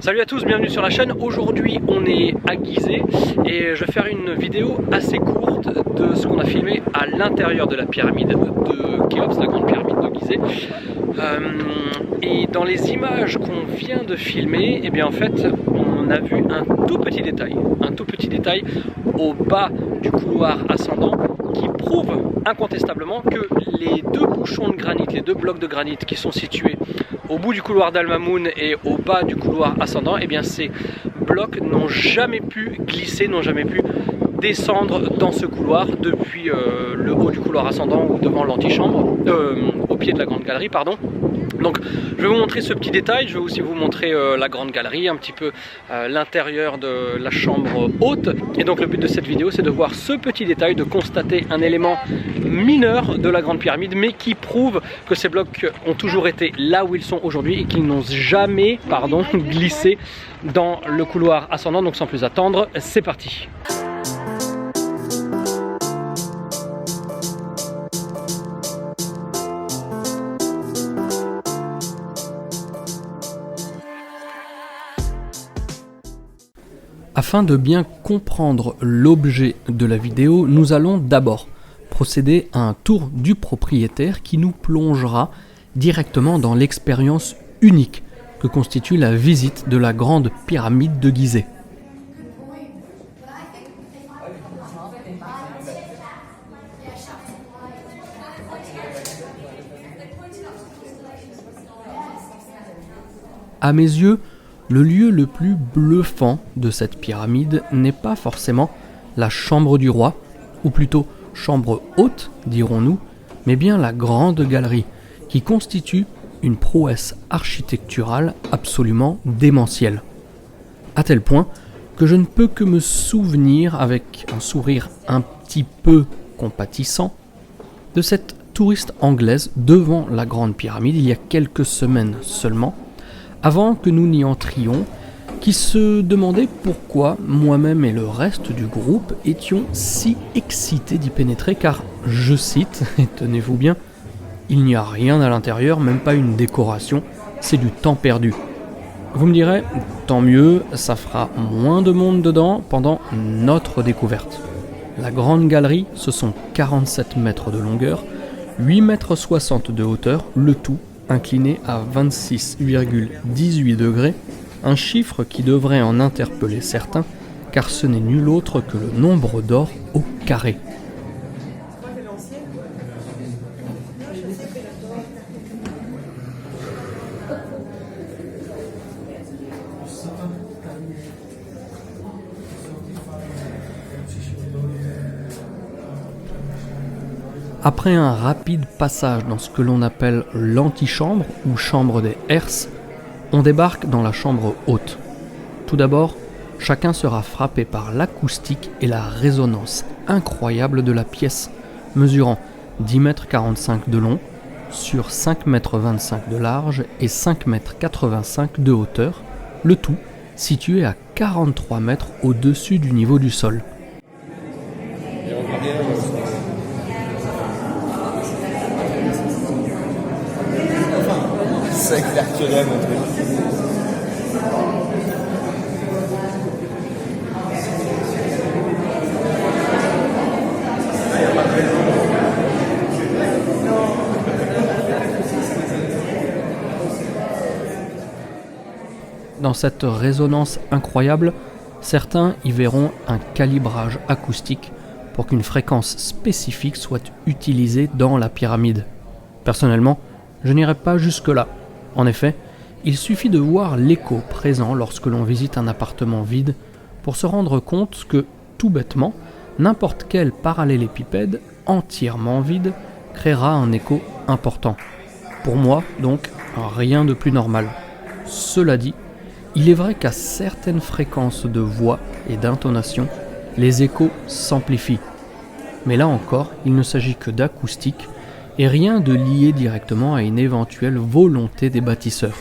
Salut à tous, bienvenue sur la chaîne. Aujourd'hui on est à Gizeh et je vais faire une vidéo assez courte de ce qu'on a filmé à l'intérieur de la pyramide de Khéops, la grande pyramide de Gizeh. Et dans les images qu'on vient de filmer, et bien en fait on a vu un tout petit détail au bas du couloir ascendant qui prouve incontestablement que les deux bouchons de granit, les deux blocs de granit qui sont situés au bout du couloir d'Al-Mamoun et au bas du couloir ascendant, et bien ces blocs n'ont jamais pu glisser, n'ont jamais pu descendre dans ce couloir depuis le haut du couloir ascendant ou devant l'antichambre, au pied de la grande galerie, pardon. Donc je vais vous montrer ce petit détail, je vais aussi vous montrer la grande galerie, un petit peu l'intérieur de la chambre haute. Et donc le but de cette vidéo, c'est de voir ce petit détail, de constater un élément mineur de la grande pyramide, mais qui prouve que ces blocs ont toujours été là où ils sont aujourd'hui et qu'ils n'ont jamais, glissé dans le couloir ascendant. Donc sans plus attendre, c'est parti. Afin de bien comprendre l'objet de la vidéo, nous allons d'abord procéder à un tour du propriétaire qui nous plongera directement dans l'expérience unique que constitue la visite de la grande pyramide de Gizeh. À mes yeux, le lieu le plus bluffant de cette pyramide n'est pas forcément la chambre du roi, ou plutôt chambre haute, dirons-nous, mais bien la grande galerie, qui constitue une prouesse architecturale absolument démentielle. À tel point que je ne peux que me souvenir, avec un sourire un petit peu compatissant, de cette touriste anglaise devant la grande pyramide il y a quelques semaines seulement, avant que nous n'y entrions, qui se demandait pourquoi moi-même et le reste du groupe étions si excités d'y pénétrer, car, je cite, et tenez-vous bien, « il n'y a rien à l'intérieur, même pas une décoration, c'est du temps perdu ». Vous me direz, tant mieux, ça fera moins de monde dedans pendant notre découverte. La grande galerie, ce sont 47 mètres de longueur, 8,60 m de hauteur, le tout incliné à 26,18 degrés, un chiffre qui devrait en interpeller certains, car ce n'est nul autre que le nombre d'or au carré. Après un rapide passage dans ce que l'on appelle l'antichambre ou chambre des herses, on débarque dans la chambre haute. Tout d'abord, chacun sera frappé par l'acoustique et la résonance incroyable de la pièce, mesurant 10,45 m de long sur 5,25 m de large et 5,85 m de hauteur, le tout situé à 43 mètres au-dessus du niveau du sol. C'est clair que là, mon truc. Dans cette résonance incroyable, certains y verront un calibrage acoustique pour qu'une fréquence spécifique soit utilisée dans la pyramide. Personnellement, je n'irai pas jusque-là. En effet, il suffit de voir l'écho présent lorsque l'on visite un appartement vide pour se rendre compte que, tout bêtement, n'importe quel parallélépipède entièrement vide créera un écho important. Pour moi, donc, rien de plus normal. Cela dit, il est vrai qu'à certaines fréquences de voix et d'intonation, les échos s'amplifient. Mais là encore, il ne s'agit que d'acoustique et rien de lié directement à une éventuelle volonté des bâtisseurs.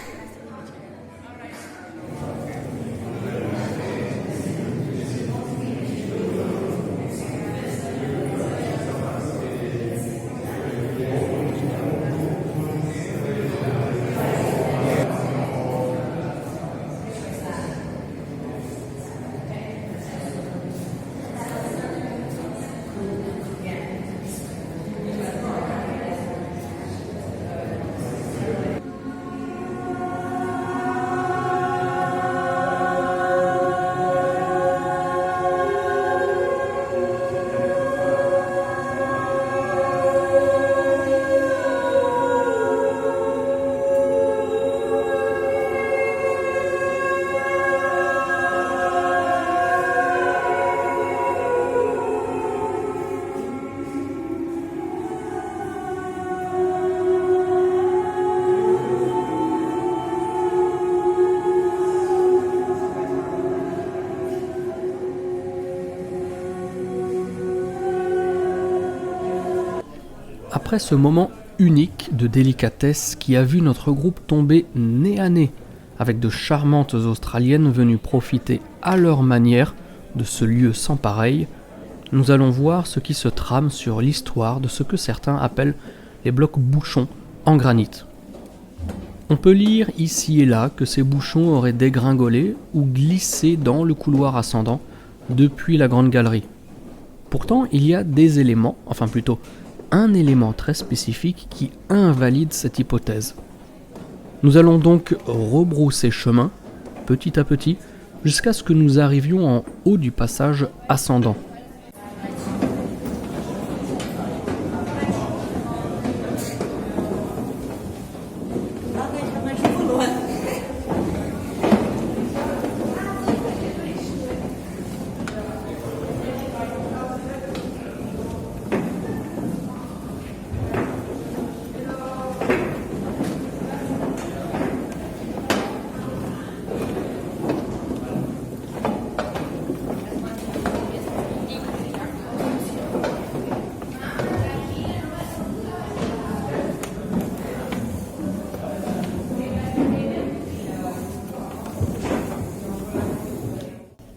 Après ce moment unique de délicatesse qui a vu notre groupe tomber nez à nez avec de charmantes Australiennes venues profiter à leur manière de ce lieu sans pareil, nous allons voir ce qui se trame sur l'histoire de ce que certains appellent les blocs bouchons en granit. On peut lire ici et là que ces bouchons auraient dégringolé ou glissé dans le couloir ascendant depuis la grande galerie. Pourtant, il y a des éléments, enfin plutôt un élément très spécifique qui invalide cette hypothèse. Nous allons donc rebrousser chemin, petit à petit, jusqu'à ce que nous arrivions en haut du passage ascendant.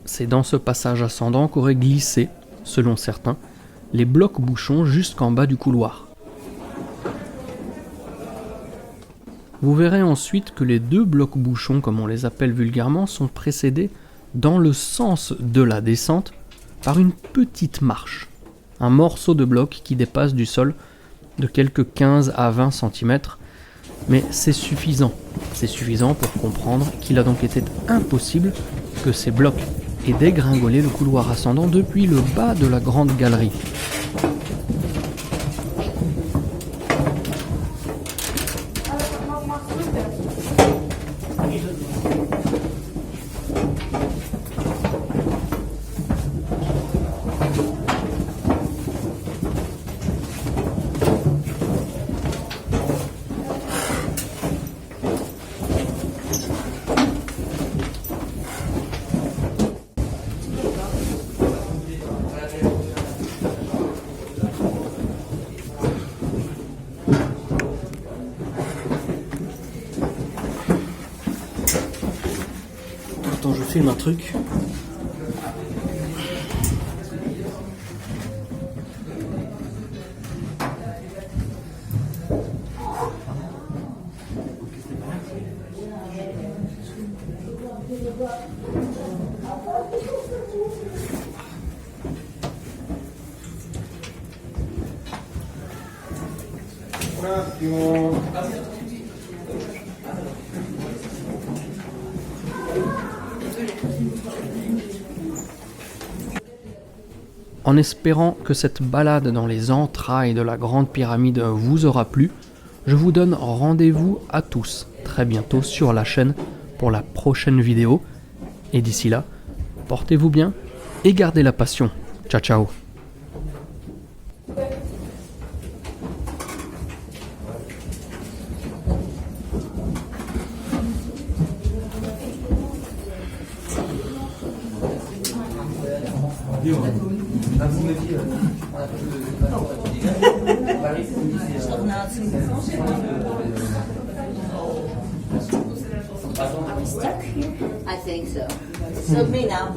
C'est dans ce passage ascendant qu'auraient glissé, selon certains, les blocs bouchons jusqu'en bas du couloir. Vous verrez ensuite que les deux blocs bouchons, comme on les appelle vulgairement, sont précédés dans le sens de la descente par une petite marche, un morceau de bloc qui dépasse du sol de quelques 15 à 20 cm, mais c'est suffisant pour comprendre qu'il a donc été impossible que ces blocs aient dégringolé le couloir ascendant depuis le bas de la grande galerie. Attends, je filme un truc. En espérant que cette balade dans les entrailles de la grande pyramide vous aura plu, je vous donne rendez-vous à tous très bientôt sur la chaîne pour la prochaine vidéo. Et d'ici là, portez-vous bien et gardez la passion. Ciao ciao. Are we stuck? I think so. So me now.